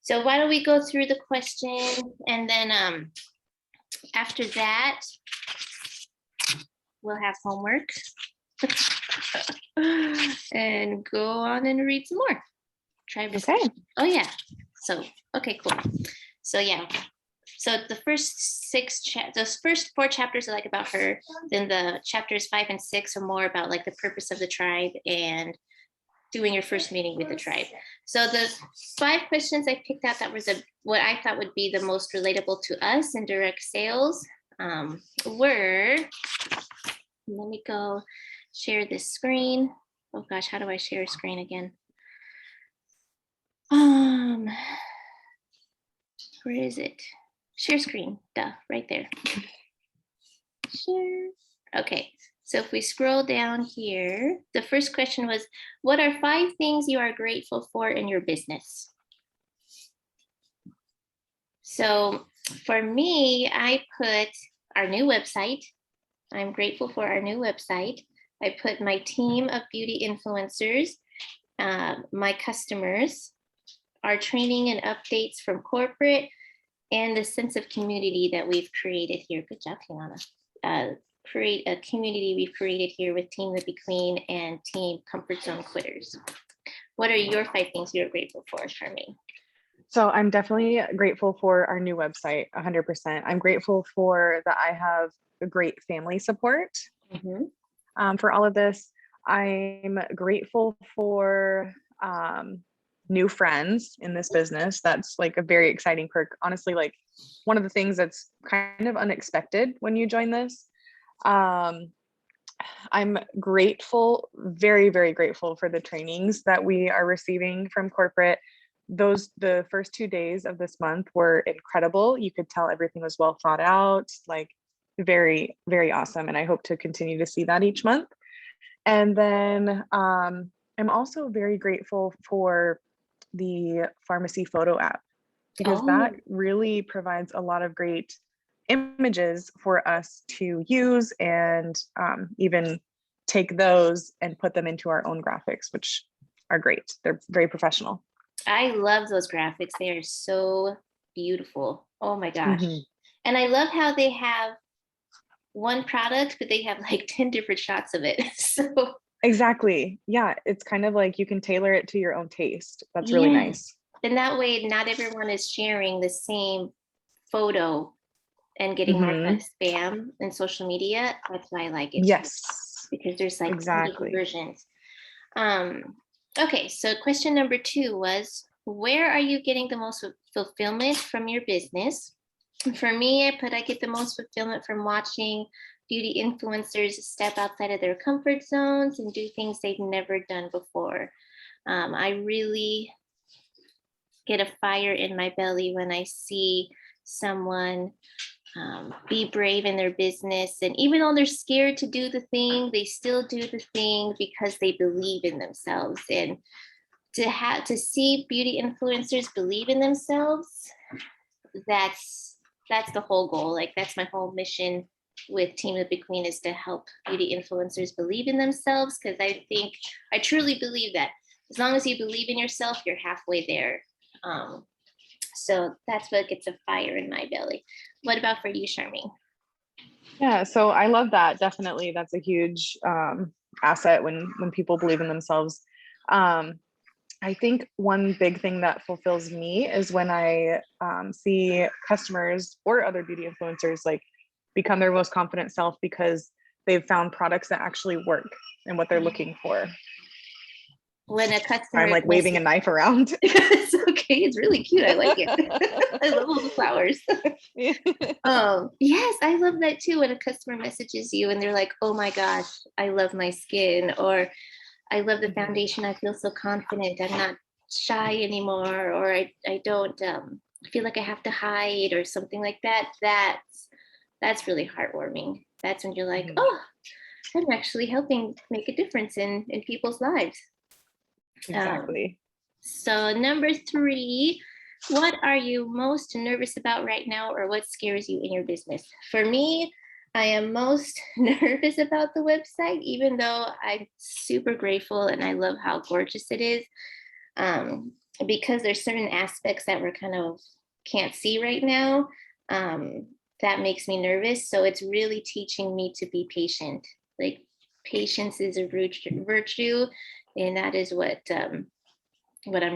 So why don't we go through the question, and then after that, we'll have homework and go on and read some more. Try this. Okay. Oh yeah. So okay, cool. So yeah. So the first those first 4 chapters are like about her. Then the chapters 5 and 6 are more about like the purpose of the tribe and doing your first meeting with the tribe. So the 5 questions I picked out that was what I thought would be the most relatable to us in direct sales were, let me go share this screen. Oh gosh, how do I share a screen again? Where is it? Share screen, duh, right there. Share. Okay, so if we scroll down here, the first question was, what are 5 things you are grateful for in your business? So for me, I put our new website. I'm grateful for our new website. I put my team of beauty influencers, my customers, our training and updates from corporate, and the sense of community that we've created here. Good job, Tiana. Create a community we've created here with Team The Be Queen and Team Comfort Zone Quitters. What are your 5 things you're grateful for, Charmaine? So I'm definitely grateful for our new website, 100%. I'm grateful for that I have a great family support for all of this. I'm grateful for new friends in this business. That's like a very exciting perk. Honestly, like one of the things that's kind of unexpected when you join this. I'm grateful, very, very grateful for the trainings that we are receiving from corporate. The first 2 days of this month were incredible. You could tell everything was well thought out, like very, very awesome. And I hope to continue to see that each month. And then I'm also very grateful for the pharmacy photo app, because that really provides a lot of great images for us to use and even take those and put them into our own graphics, which are great. They're very professional. I love those graphics. They are so beautiful. Oh my gosh. And I love how they have one product, but they have like 10 different shots of it. So exactly. Yeah. It's kind of like you can tailor it to your own taste. That's really nice. And that way, not everyone is sharing the same photo and getting more spam in social media. That's why I like it. Yes. Because there's like different versions. Okay, so question number 2 was, where are you getting the most fulfillment from your business? For me, I get the most fulfillment from watching beauty influencers step outside of their comfort zones and do things they've never done before. I really get a fire in my belly when I see someone be brave in their business. And even though they're scared to do the thing, they still do the thing because they believe in themselves. And to see beauty influencers believe in themselves, that's the whole goal. Like that's my whole mission with Team The Be Queen, is to help beauty influencers believe in themselves, because I truly believe that as long as you believe in yourself, you're halfway there. So that's what gets a fire in my belly. What about for you, Charmaine? Yeah, so I love that. Definitely, that's a huge asset when people believe in themselves. I think one big thing that fulfills me is when I see customers or other beauty influencers like become their most confident self because they've found products that actually work and what they're looking for. When a customer, I'm like waving a knife around. It's okay. It's really cute. I like it. I love all the flowers. Yes, I love that too. When a customer messages you and they're like, "Oh my gosh, I love my skin," or "I love the foundation. I feel so confident. I'm not shy anymore," or I don't feel like I have to hide," or something like that. That's really heartwarming. That's when you're like, "Oh, I'm actually helping make a difference in people's lives." Exactly. So number 3, what are you most nervous about right now, or what scares you in your business? For me, I am most nervous about the website, even though I'm super grateful and I love how gorgeous it is. because there's certain aspects that we're kind of can't see right now, that makes me nervous. So it's really teaching me to be patient. Like patience is a virtue, and that is what I'm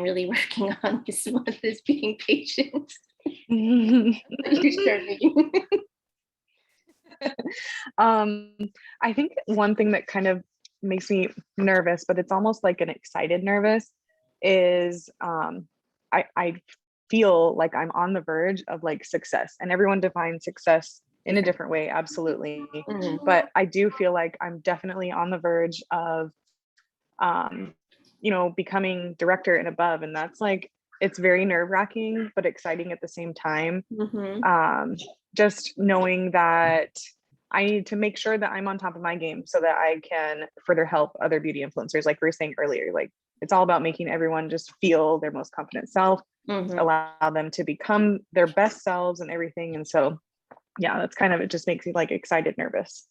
really working on this month is being patient. You start making. I think one thing that kind of makes me nervous, but it's almost like an excited nervous, is I feel like I'm on the verge of like success, and everyone defines success in a different way, absolutely. Mhm. But I do feel like I'm definitely on the verge of becoming director and above, and that's like, it's very nerve-wracking but exciting at the same time. Mhm. Just knowing that I need to make sure that I'm on top of my game so that I can further help other beauty influencers. Like we were saying earlier, like it's all about making everyone just feel their most confident self, Mhm. allow them to become their best selves and everything. And so, yeah, that's kind of, it just makes me like excited, nervous.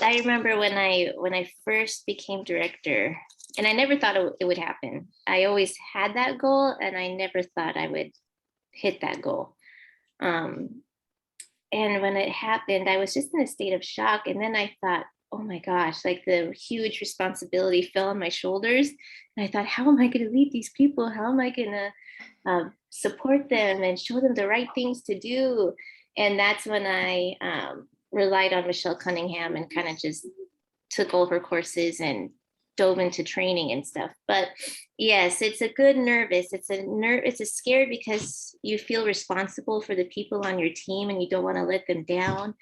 I remember when I first became director, and I never thought it would happen. I always had that goal, and I never thought I would hit that goal. Um, and when it happened, I was just in a state of shock. And then I thought, oh my gosh, like the huge responsibility fell on my shoulders. And I thought, how am I going to lead these people? How am I going to support them and show them the right things to do? And that's when I relied on Michelle Cunningham and kind of just took all her courses and dove into training and stuff. But yes, it's a good nervous. It's a scare because you feel responsible for the people on your team and you don't want to let them down.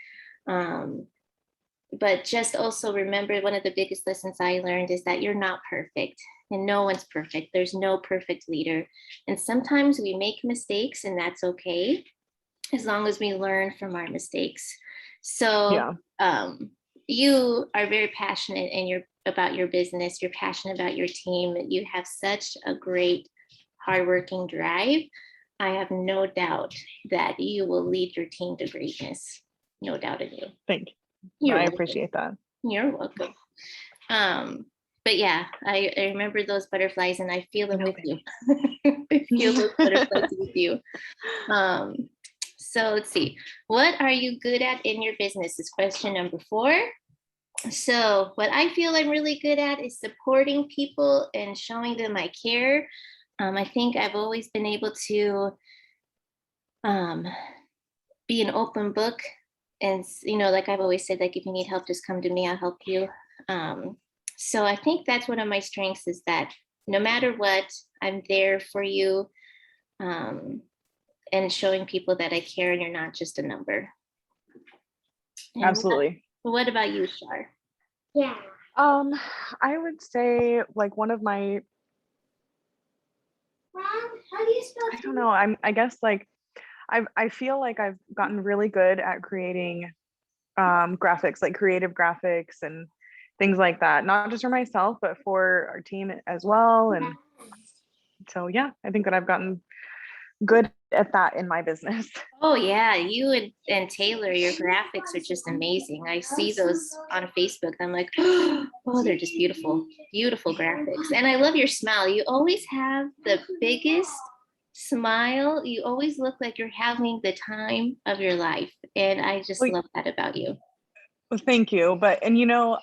But just also remember, one of the biggest lessons I learned is that you're not perfect, and no one's perfect. There's no perfect leader. And sometimes we make mistakes, and that's okay as long as we learn from our mistakes. So Yeah, you are very passionate about your business. You're passionate about your team. You have such a great, hardworking drive. I have no doubt that you will lead your team to greatness. No doubt in you. thank you. You're I welcome. appreciate that. You're welcome. But yeah, I remember those butterflies, and I feel them with you. I feel those butterflies with you. So let's see. What are you good at in your business is question number 4. So what I feel I'm really good at is supporting people and showing them I care. I think I've always been able to be an open book. And, like I've always said, like, if you need help, just come to me, I'll help you. So I think that's one of my strengths, is that no matter what, I'm there for you, and showing people that I care and you're not just a number. And Absolutely. what about you, Shar? Yeah. I would say like one of my, Mom, how do you I spell? don't know, I guess like I feel like I've gotten really good at creating graphics, like creative graphics and things like that, not just for myself, but for our team as well. And so, yeah, I think that I've gotten good at that in my business. Oh yeah, you and Taylor, your graphics are just amazing. I see those on Facebook. I'm like, oh, they're just beautiful, beautiful graphics. And I love your smile. You always have the biggest smile. You always look like you're having the time of your life. And I just Well, love that about you. thank you. And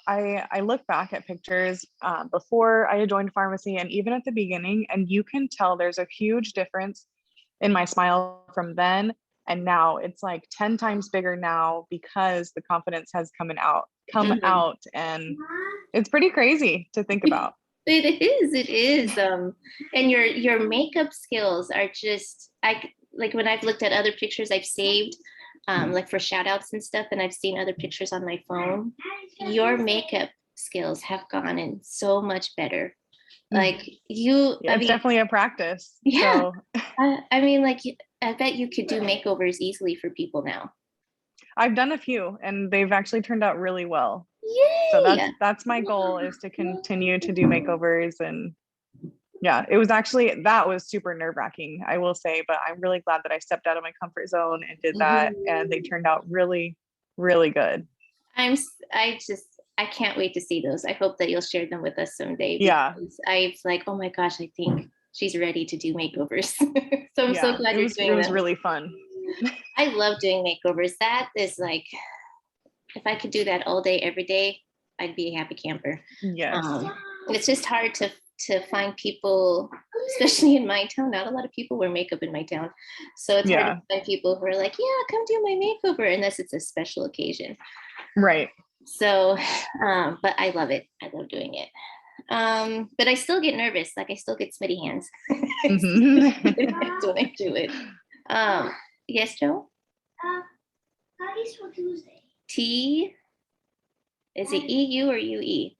I look back at pictures before I had joined pharmacy and even at the beginning, and you can tell there's a huge difference in my smile from then and now. It's like 10 times bigger now because the confidence has come Mhm. out, and it's pretty crazy to think about. It is. And your makeup skills are just, I like when I've looked at other pictures I've saved, like for shout outs and stuff, and I've seen other pictures on my phone. Your makeup skills have gotten so much better. Like you, Yeah, I it's mean, definitely a practice. yeah, So I mean, like, I bet you could do makeovers easily for people now. I've done a few and they've actually turned out really well. So Yay! that's my goal, is to continue to do makeovers. And yeah, it was actually, that was super nerve-wracking, I will say, but I'm really glad that I stepped out of my comfort zone and did that, and they turned out really, really good. I can't wait to see those. I hope that you'll share them with us someday, Yeah. because I like, oh my gosh, I think she's ready to do makeovers. So I'm so Yeah, glad it you're was doing that. really fun. I love doing makeovers. That is like, if I could do that all day, every day, I'd be a happy camper. Yes. It's just hard to find people, especially in my town. Not a lot of people wear makeup in my town. So it's hard to find people who are like, yeah, come do my makeover, unless it's a special occasion. Right. So, but I love it. I love doing it. But I still get nervous. Like I still get sweaty hands when I do it. Yes, Joe? How do you spell Tuesday? T, is it EU or UE?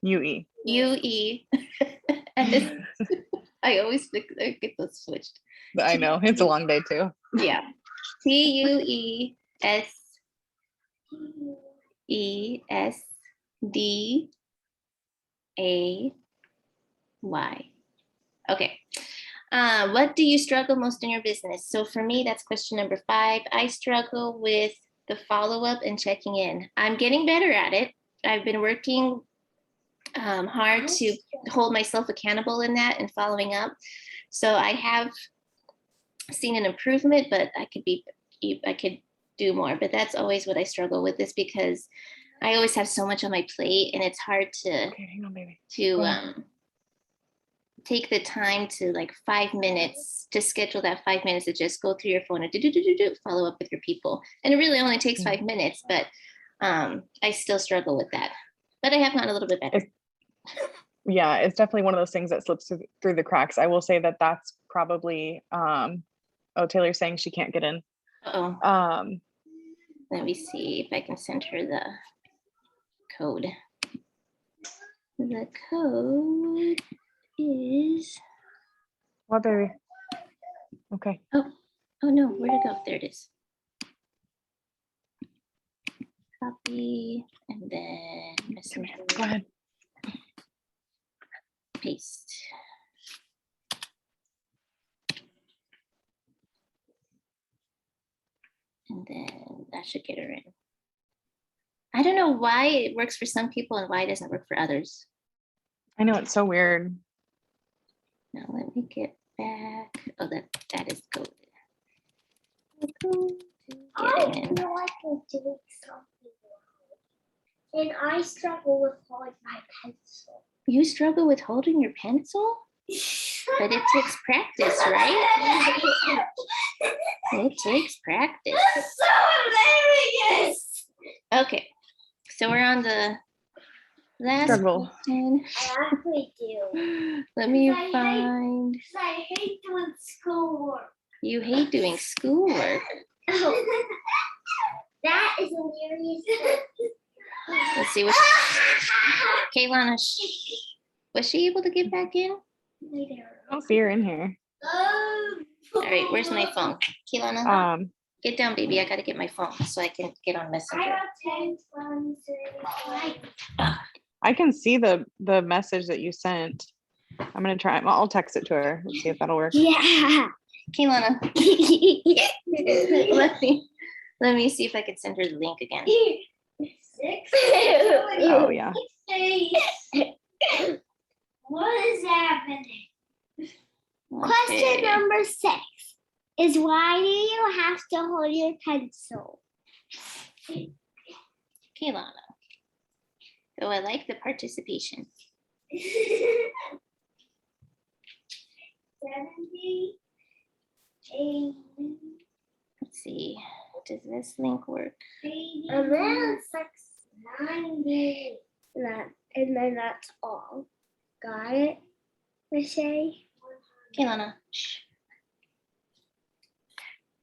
UE. UE. I always get those switched. I know, it's a long day too. Yeah. TUESESDAY. Okay. What do you struggle most in your business? So for me, that's question number 5. I struggle with the follow-up and checking in. I'm getting better at it. I've been working hard to hold myself accountable in that and following up. So I have seen an improvement, but I could do more. But that's always what I struggle with, is because I always have so much on my plate, and it's hard to hang on, baby. Take the time to, like, 5 minutes to schedule that 5 minutes to just go through your phone and follow up with your people. And it really only takes 5 minutes, but I still struggle with that. But I have gotten a little bit better. Yeah, it's definitely one of those things that slips through the cracks. I will say that that's probably, Taylor's saying she can't get in. Uh-oh. Let me see if I can send her the code. The code is... What, baby? Okay. Oh no, where'd it go? There it is. Copy, and then messenger. Go ahead. Paste. And then that should get her in. I don't know why it works for some people and why it doesn't work for others. I know, it's so weird. Now let me get back. Oh, that is coded. I feel like I'm doing something wrong. And I struggle with holding my pencil. You struggle with holding your pencil? But it takes practice, right? It takes practice. That's so hilarious. Okay, so we're on the last Struggle. question. I actually do. Let me I find. I hate doing schoolwork. You hate doing schoolwork. Oh. That is hilarious. Let's see what. Kaylana, was she able to get back in? Later. I don't see her in here. All right, where's my phone? Kaylana, get down, baby. I gotta get my phone so I can get on I Messenger. got 10, 1, 3, I can see the message that you sent. I'm gonna try. I'll text it to her. Let's see if that'll work. Yeah. Kaylana, let me see if I can send her the link again. 6. Oh yeah. What is happening? Okay. Question number 6 is, why do you have to hold your pencil? Kaylana. So I like the participation. 70, 80, Let's see. Does this link work? 80, and then 90. And then that's all. Got it, Michelle? Kaylana, shh.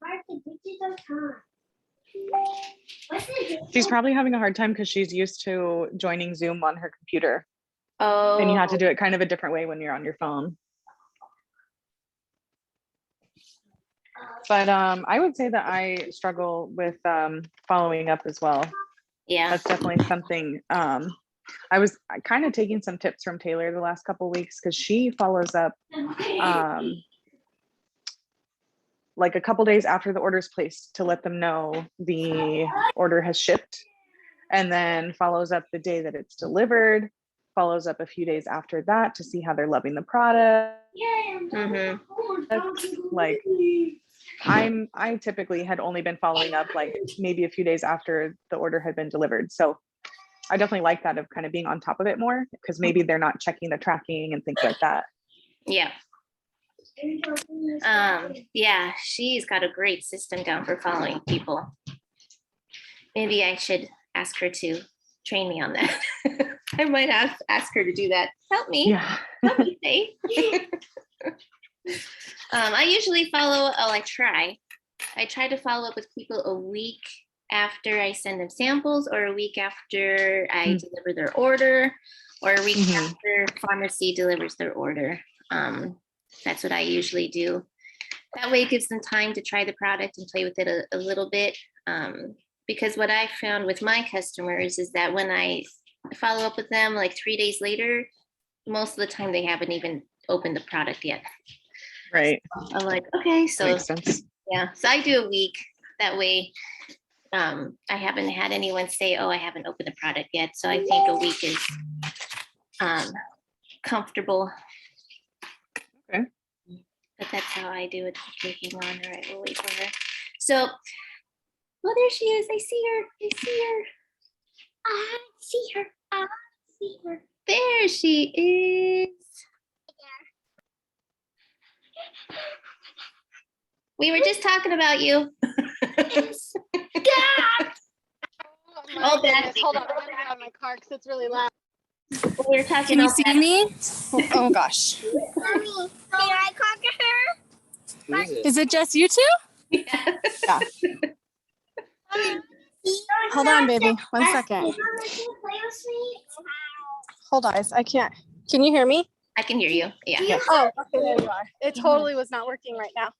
Mark the digital time. What's the digital? She's probably having a hard time because she's used to joining Zoom on her computer. Oh. And you have to do it kind of a different way when you're on your phone. But I would say that I struggle with following up as well. Yeah. That's definitely something. I was kind of taking some tips from Taylor the last couple of weeks, because she follows up like a couple days after the order's placed to let them know the order has shipped, and then follows up the day that it's delivered, follows up a few days after that to see how they're loving the product. Mhm. Like I typically had only been following up like maybe a few days after the order had been delivered. So I definitely like that of kind of being on top of it more because maybe they're not checking the tracking and things like that. Yeah. Yeah, she's got a great system down for following people. Maybe I should ask her to train me on that. I might ask her to do that. Help me. Yeah. Help me, say. I usually follow, I try to follow up with people a week after I send them samples, or a week after I deliver their order, or a week after pharmacy delivers their order. That's what I usually do. That way it gives them time to try the product and play with it a little bit. Because what I found with my customers is that when I follow up with them like 3 days later, most of the time they haven't even opened the product yet. Right. I'm like, okay, so Makes sense. yeah, so I do a week. That way, I haven't had anyone say, oh, I haven't opened the product yet. So I think a week is comfortable. Okay. But that's how I do it. Clicking on her, I will wait for her. So, well, there she is. I see her. I see her. I see her. I see her. There she is. We were just talking about you. Oh, goodness. Hold on, I'm gonna get out of my car because it's really loud. We were talking. Can you about see me? Oh gosh. Mommy, can I conquer her? Is it just you two? Yeah. Yeah. Hold on, baby. 1 second. Mama, can you play with me? Hold on. I can't. Can you hear me? I can hear you. Yeah. Yes. Oh, okay, there you are. It totally was not working right now.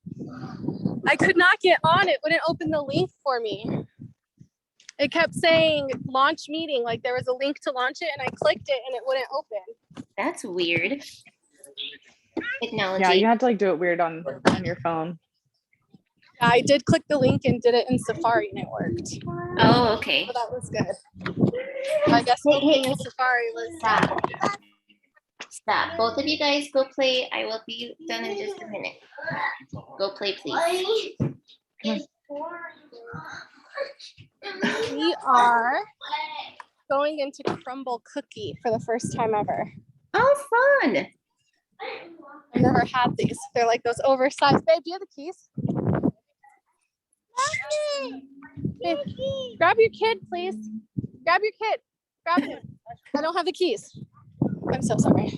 I could not get on. It wouldn't open the link for me. It kept saying launch meeting, like there was a link to launch it, and I clicked it and it wouldn't open. That's weird. Technology. Yeah, you had to like do it weird on your phone. Yeah, I did click the link and did it in Safari and it worked. Oh, okay. So that was good. I guess opening in Safari was Stop. Both of you guys go play. I will be done in just a minute. Go play, please. We are going into Crumble Cookie for the first time ever. Oh, fun. I've never had these. They're like those oversized. Babe, do you have the keys? Babe, grab your kid, please. Grab your kid. Grab him. I don't have the keys. I'm so sorry.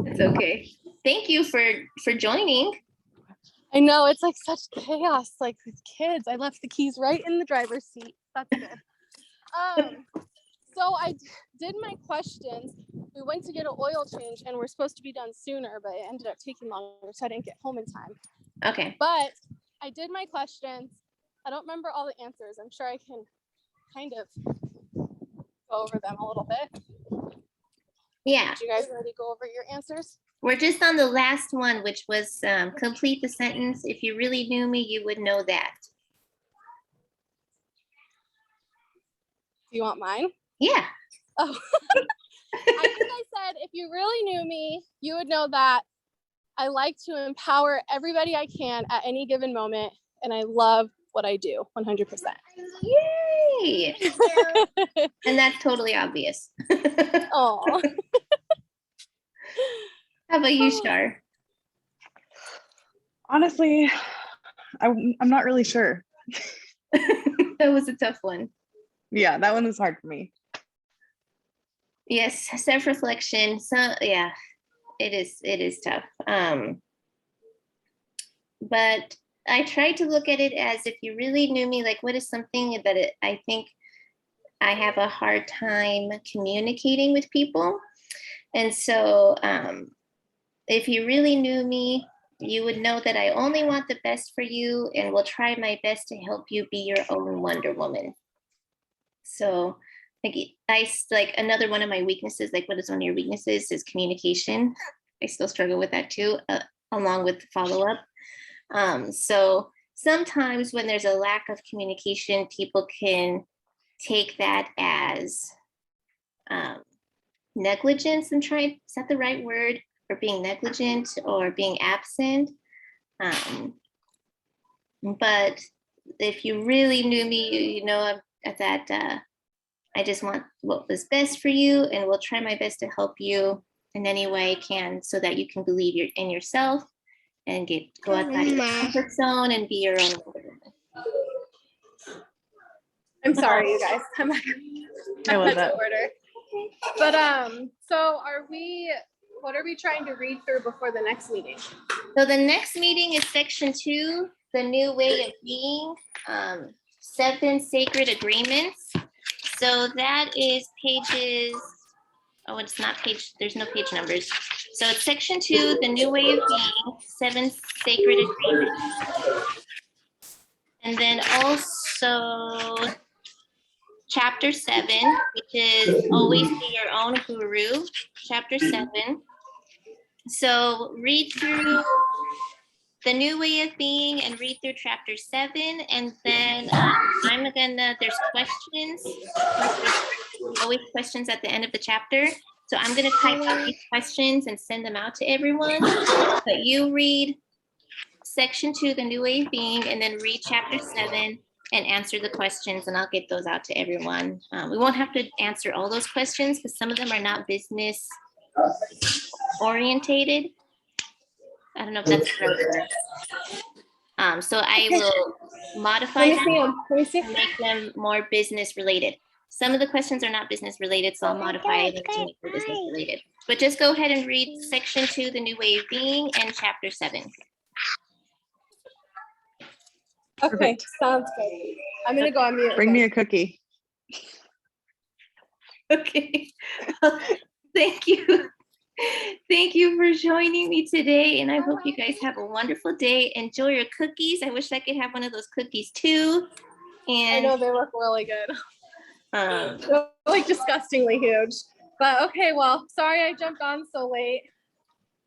It's okay. Thank you for joining. I know it's like such chaos, like with kids. I left the keys right in the driver's seat. That's good. So I did my questions. We went to get an oil change and we're supposed to be done sooner, but it ended up taking longer, so I didn't get home in time. Okay. But I did my questions. I don't remember all the answers. I'm sure I can kind of go over them a little bit. Yeah. Did you guys already go over your answers? We're just on the last one, which was complete the sentence. If you really knew me, you would know that. Do you want mine? Yeah. Oh, I think I said, if you really knew me, you would know that I like to empower everybody I can at any given moment. And I love what I do 100%. Yay. And that's totally obvious. Oh. How about you, Shar? Honestly, I'm not really sure. That was a tough one. Yeah, that one was hard for me. Yes, self-reflection. So yeah, it is tough. But I try to look at it as, if you really knew me, like what is something that I think I have a hard time communicating with people. And so if you really knew me, you would know that I only want the best for you and will try my best to help you be your own Wonder Woman. So like another one of my weaknesses, like what is one of your weaknesses, is communication. I still struggle with that too, along with follow-up. So sometimes when there's a lack of communication, people can take that as negligence and try, is that the right word? for being negligent or being absent. But if you really knew me, you know that I just want what was best for you, and will try my best to help you in any way I can, so that you can believe in yourself and go outside your comfort zone and be your own woman. I'm sorry, you guys. I'm like, I love had to that. order. But so what are we trying to read through before the next meeting? So the next meeting is section 2, the new way of being, 7 sacred agreements. So that is pages, oh, it's not there's no page numbers. So it's section 2, the new way of being, 7 sacred agreements. And then also chapter 7, which is always be your own guru, chapter 7. So read through the new way of being and read through chapter 7, and then there's questions. There's always questions at the end of the chapter. So I'm gonna type out these questions and send them out to everyone. But you read section 2, the new way of being, and then read chapter 7 and answer the questions, and I'll get those out to everyone. We won't have to answer all those questions because some of them are not business orientated. I don't know if that's the right word. So I will modify Let me them see to make them more business related. Some of the questions are not business related, so I'll modify them to make them business related. But just go ahead and read section 2, the new way of being, and chapter 7. Okay, Perfect. sounds good. I'm gonna go on mute. Bring me a cookie. Okay. Thank you. Thank you for joining me today, and I hope you guys have a wonderful day. Enjoy your cookies. I wish I could have one of those cookies too. I And know they look really good. They're like disgustingly huge. But okay, well, sorry I jumped on so late.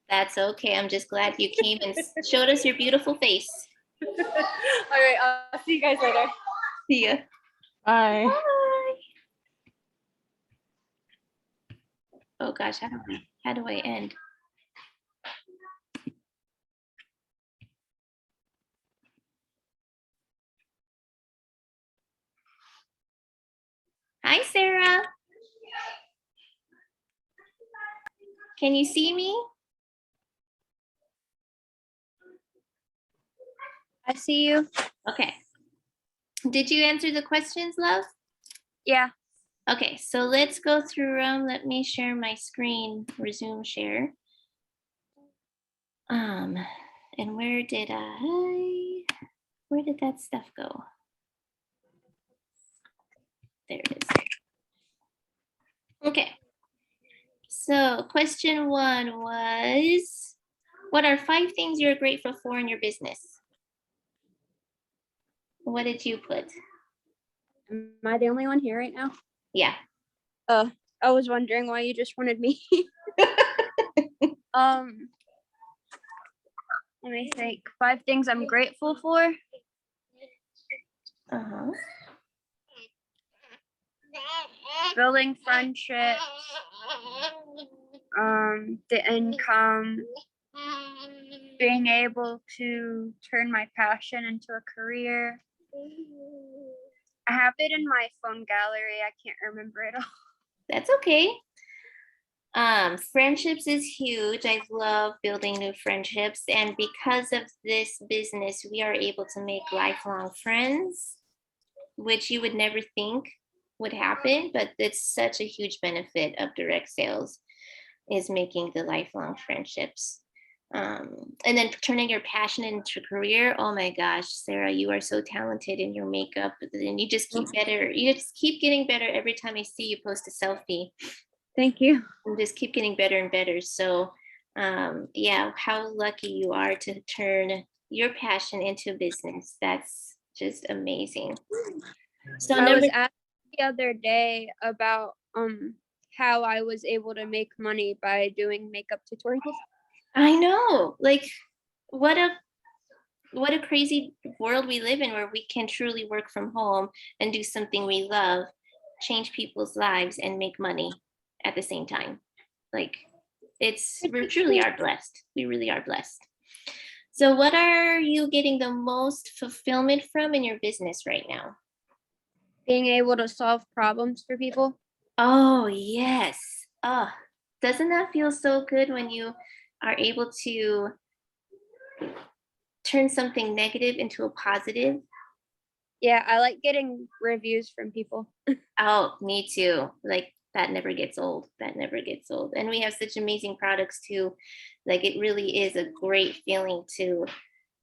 that's okay. I'm just glad you came and showed us your beautiful face. All right, I'll see you guys later. See ya. Bye. Bye. Oh gosh, how do I end? Hi, Sarah. Can you see me? I see you. Okay. Did you answer the questions, love? Yeah. Okay, so let's go through them. Let me share my screen, resume share. And where did that stuff go? There it is. Okay. So question 1 was, what are 5 things you're grateful for in your business? What did you put? Am I the only one here right now? Yeah. I was wondering why you just wanted me. Let me think. 5 things I'm grateful for. Uh-huh. Building friendships. The income. Being able to turn my passion into a career. I have it in my phone gallery. I can't remember it all. That's okay. Friendships is huge. I love building new friendships. And because of this business, we are able to make lifelong friends, which you would never think would happen, but it's such a huge benefit of direct sales, is making the lifelong friendships. And then turning your passion into career. Oh my gosh, Sarah, you are so talented in your makeup, and you just keep better. You just keep getting better every time I see you post a selfie. Thank you. And just keep getting better and better. So yeah, how lucky you are to turn your passion into business. That's just amazing. So I was asked the other day about how I was able to make money by doing makeup tutorials. I know, like what a crazy world we live in, where we can truly work from home and do something we love, change people's lives, and make money at the same time. Like, We truly are blessed. We really are blessed. So what are you getting the most fulfillment from in your business right now? Being able to solve problems for people. Oh, yes. Oh, doesn't that feel so good when you are able to turn something negative into a positive? Yeah, I like getting reviews from people. Oh, me too. Like that never gets old. That never gets old. And we have such amazing products too. Like it really is a great feeling to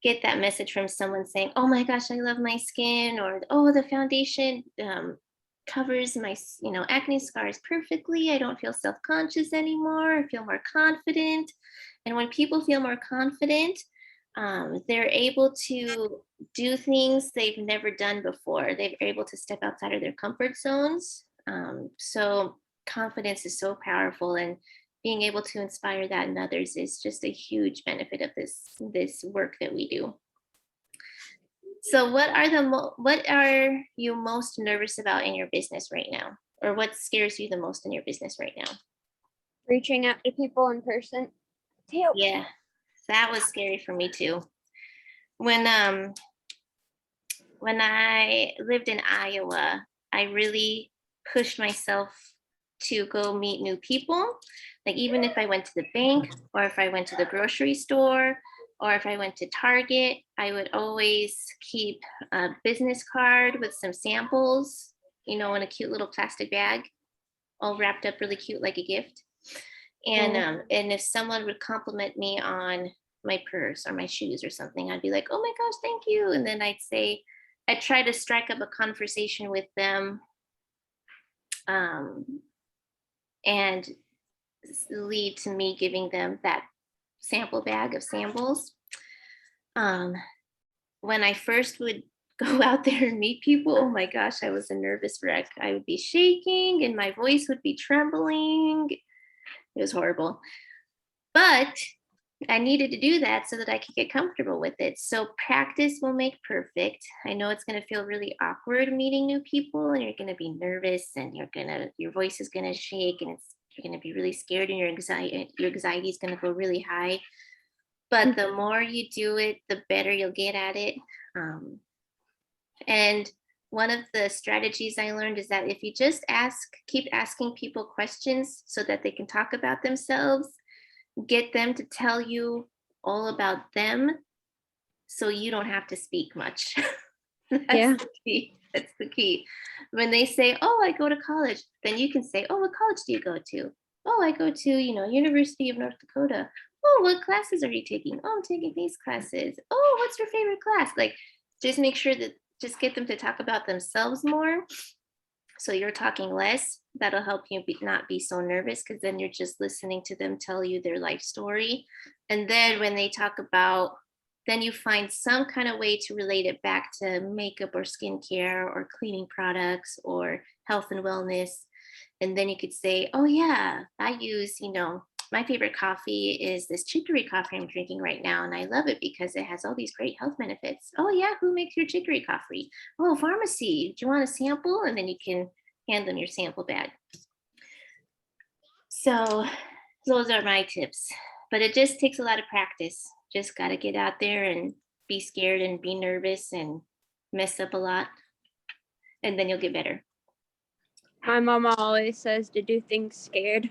get that message from someone saying, "Oh my gosh, I love my skin," or "Oh, the foundation covers my, acne scars perfectly. I don't feel self-conscious anymore. I feel more confident." And when people feel more confident, they're able to do things they've never done before. They're able to step outside of their comfort zones. So confidence is so powerful, and being able to inspire that in others is just a huge benefit of this work that we do. So what are you most nervous about in your business right now? Or what scares you the most in your business right now? Reaching out to people in person. Help. Yeah, that was scary for me too. When I lived in Iowa, I really pushed myself to go meet new people. Like even if I went to the bank or if I went to the grocery store or if I went to Target, I would always keep a business card with some samples, in a cute little plastic bag, all wrapped up really cute like a gift. And if someone would compliment me on my purse or my shoes or something, I'd be like, "Oh my gosh, thank you." And then I'd try to strike up a conversation with them, and lead to me giving them that sample bag of samples. When I first would go out there and meet people, oh my gosh, I was a nervous wreck. I would be shaking and my voice would be trembling. It was horrible. But I needed to do that so that I could get comfortable with it. So practice will make perfect. I know it's going to feel really awkward meeting new people and you're going to be nervous and your voice is going to shake and you're going to be really scared and your anxiety is going to go really high. But the more you do it, the better you'll get at it. And one of the strategies I learned is that if you just keep asking people questions so that they can talk about themselves, get them to tell you all about them so you don't have to speak much. Yeah. The key. That's the key. When they say, "Oh, I go to college," then you can say, "Oh, what college do you go to?" "Oh, I go to, University of North Dakota." "Oh, what classes are you taking?" "Oh, I'm taking these classes." "Oh, what's your favorite class?" Like, just make sure that just get them to talk about themselves more. So you're talking less. That'll help you not be so nervous because then you're just listening to them tell you their life story. And then when they talk about, then you find some kind of way to relate it back to makeup or skincare or cleaning products or health and wellness. And then you could say, "Oh yeah, I use, my favorite coffee is this chicory coffee I'm drinking right now. And I love it because it has all these great health benefits." "Oh yeah, who makes your chicory coffee?" "Oh, pharmacy. Do you want a sample?" And then you can hand them your sample bag. So those are my tips. But it just takes a lot of practice. Just got to get out there and be scared and be nervous and mess up a lot. And then you'll get better. My mama always says to do things scared.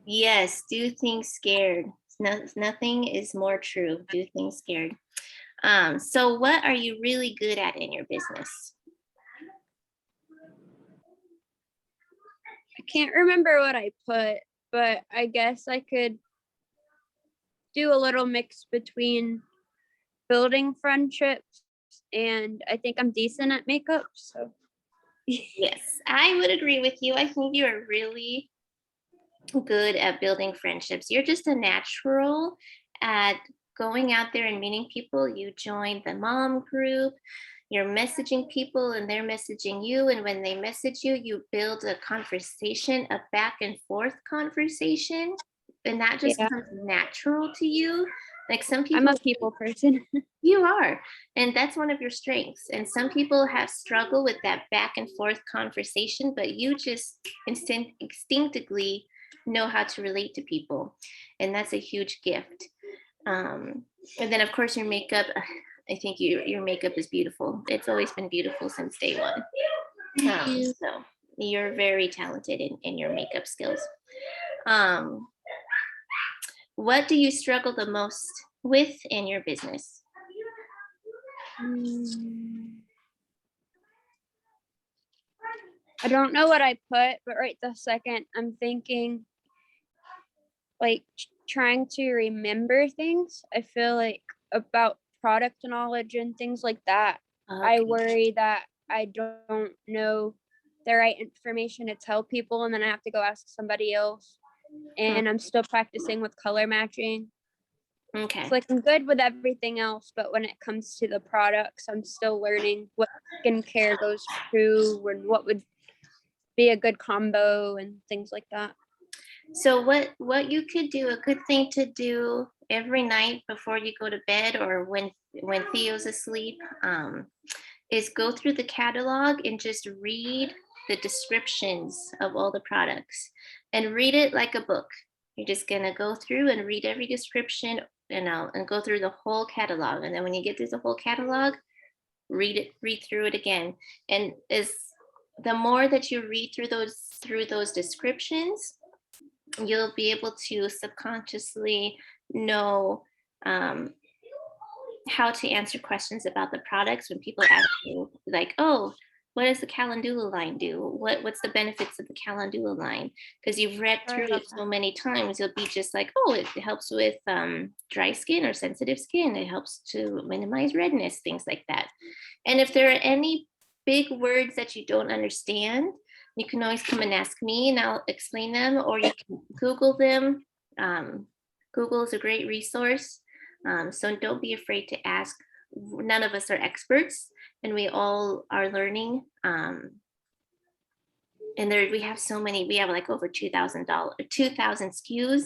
Yes, do things scared. Nothing is more true. Do things scared. So what are you really good at in your business? I can't remember what I put, but I guess I could do a little mix between building friendships and I think I'm decent at makeup. So Yes, I would agree with you. I think you are really good at building friendships. You're just a natural at going out there and meeting people. You join the mom group, you're messaging people and they're messaging you. And when they message you, you build a conversation, a back and forth conversation. And that just Yeah. comes natural to you. Like some people, I'm a people person. you are, and that's one of your strengths. And some people have struggled with that back and forth conversation, but you just instinctively know how to relate to people. And that's a huge gift. And then of course your makeup, I think your makeup is beautiful. It's always been beautiful since day one. So you're very talented in your makeup skills. What do you struggle the most with in your business? I don't know what I put, but right this second I'm thinking like trying to remember things. I feel like about product knowledge and things like that. I Okay. worry that I don't know the right information to tell people, and then I have to go ask somebody else. And I'm still practicing with color matching. Okay. It's like I'm good with everything else, but when it comes to the products, I'm still learning what skincare goes to and what would be a good combo and things like that. So what you could do, a good thing to do every night before you go to bed or when Theo's asleep, is go through the catalog and just read the descriptions of all the products and read it like a book. You're just gonna go through and read every description and go through the whole catalog. And then when you get through the whole catalog, read through it again. And the more that you read through those descriptions, you'll be able to subconsciously know how to answer questions about the products when people ask you, like, oh, what does the calendula line do? What's the benefits of the calendula line? Because you've read through it so many times, you'll be just like, oh, it helps with dry skin or sensitive skin. It helps to minimize redness, things like that. And if there are any big words that you don't understand, you can always come and ask me and I'll explain them, or you can Google them. Google is a great resource. So don't be afraid to ask. None of us are experts and we all are learning. And we have so many, we have like over 2,000 SKUs.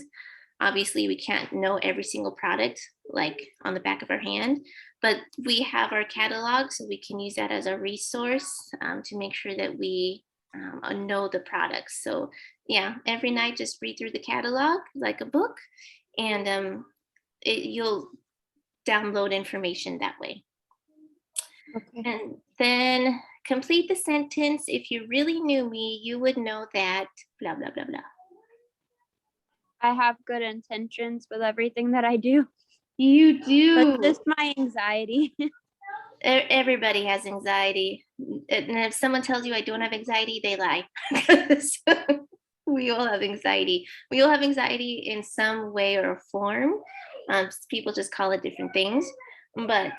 Obviously we can't know every single product like on the back of our hand, but we have our catalog, so we can use that as a resource to make sure that we know the products. So yeah, every night just read through the catalog like a book, and you'll download information that way. Okay. And then complete the sentence. If you really knew me, you would know that blah, blah, blah, blah. I have good intentions with everything that I do. You do. That's just my anxiety. Everybody has anxiety. And if someone tells you I don't have anxiety, they lie. We all have anxiety. We all have anxiety in some way or form. People just call it different things. But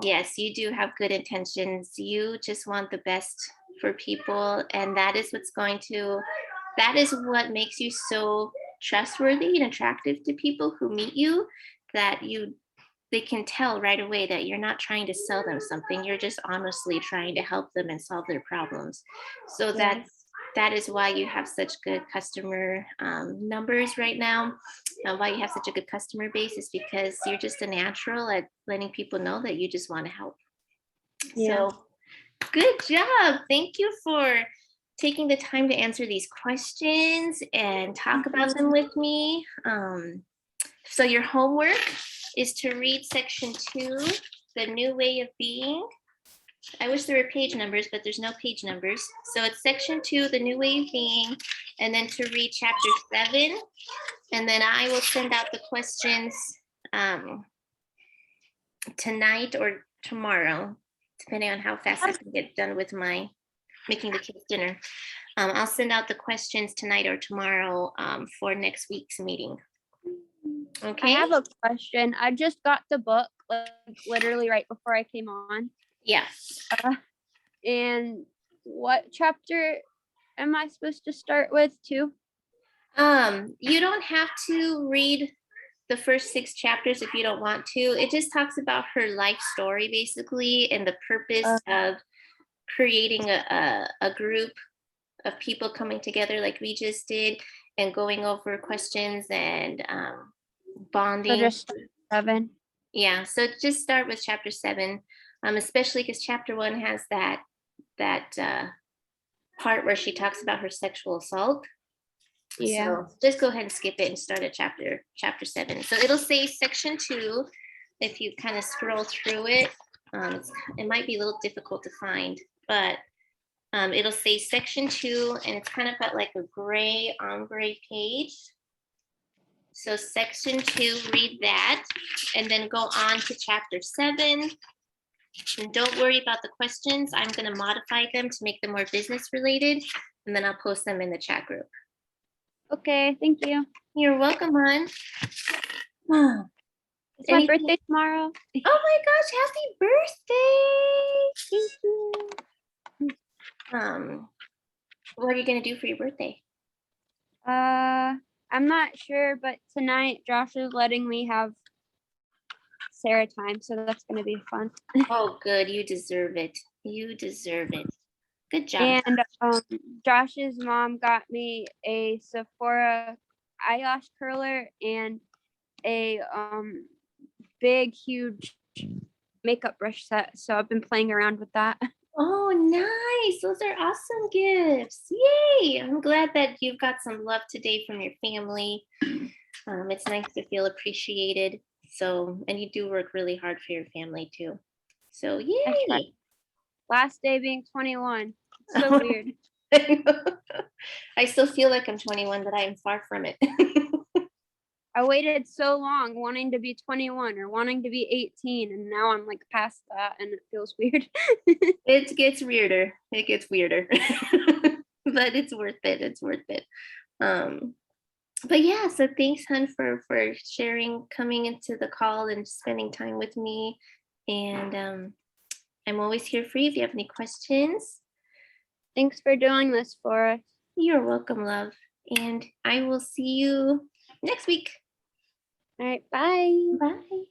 yes, you do have good intentions. You just want the best for people. And that is that is what makes you so trustworthy and attractive to people who meet you, that they can tell right away that you're not trying to sell them something. You're just honestly trying to help them and solve their problems. So that is why you have such good customer numbers right now. Why you have such a good customer base is because you're just a natural at letting people know that you just want to help. Yeah. So good job. Thank you for taking the time to answer these questions and talk about them with me. So your homework is to read section 2, The New Way of Being. I wish there were page numbers, but there's no page numbers. So it's section 2, The New Way of Being, and then to read chapter 7. And then I will send out the questions tonight or tomorrow, depending on how fast I can get done with my making the kids dinner. I'll send out the questions tonight or tomorrow for next week's meeting. Okay. I have a question. I just got the book like literally right before I came on. Yeah. And what chapter am I supposed to start with too? You don't have to read the first 6 chapters if you don't want to. It just talks about her life story basically, and the purpose of creating a group of people coming together like we just did and going over questions and bonding. So just 7. Yeah, so just start with chapter 7, especially because chapter 1 has that part where she talks about her sexual assault. Yeah. So just go ahead and skip it and start at chapter 7. So it'll say section 2. If you kind of scroll through it, it might be a little difficult to find, but it'll say section 2, and it's kind of got like a gray ombre page. So section 2, read that, and then go on to chapter 7. And don't worry about the questions. I'm going to modify them to make them more business related, and then I'll post them in the chat group. Okay, thank you. You're welcome, hon. It's my Anything- birthday tomorrow. Oh my gosh, happy birthday! Thank you. What are you gonna do for your birthday? I'm not sure, but tonight Josh is letting me have Sarah time, so that's gonna be fun. Oh, good. You deserve it. You deserve it. Good job. And Josh's mom got me a Sephora eyelash curler and a big huge makeup brush set. So I've been playing around with that. Oh, nice. Those are awesome gifts. Yay. I'm glad that you've got some love today from your family. It's nice to feel appreciated. So, and you do work really hard for your family too. So, That's right. yay. Last day being 21. It's so weird. I still feel like I'm 21, but I am far from it. I waited so long wanting to be 21 or wanting to be 18, and now I'm like past that, and it feels weird. It gets weirder. It gets weirder. But it's worth it. It's worth it. But yeah, so thanks, hun, for sharing, coming into the call and spending time with me. And I'm always here for you if you have any questions. Thanks for doing this for us. You're welcome, love. And I will see you next week. All right, bye. Bye.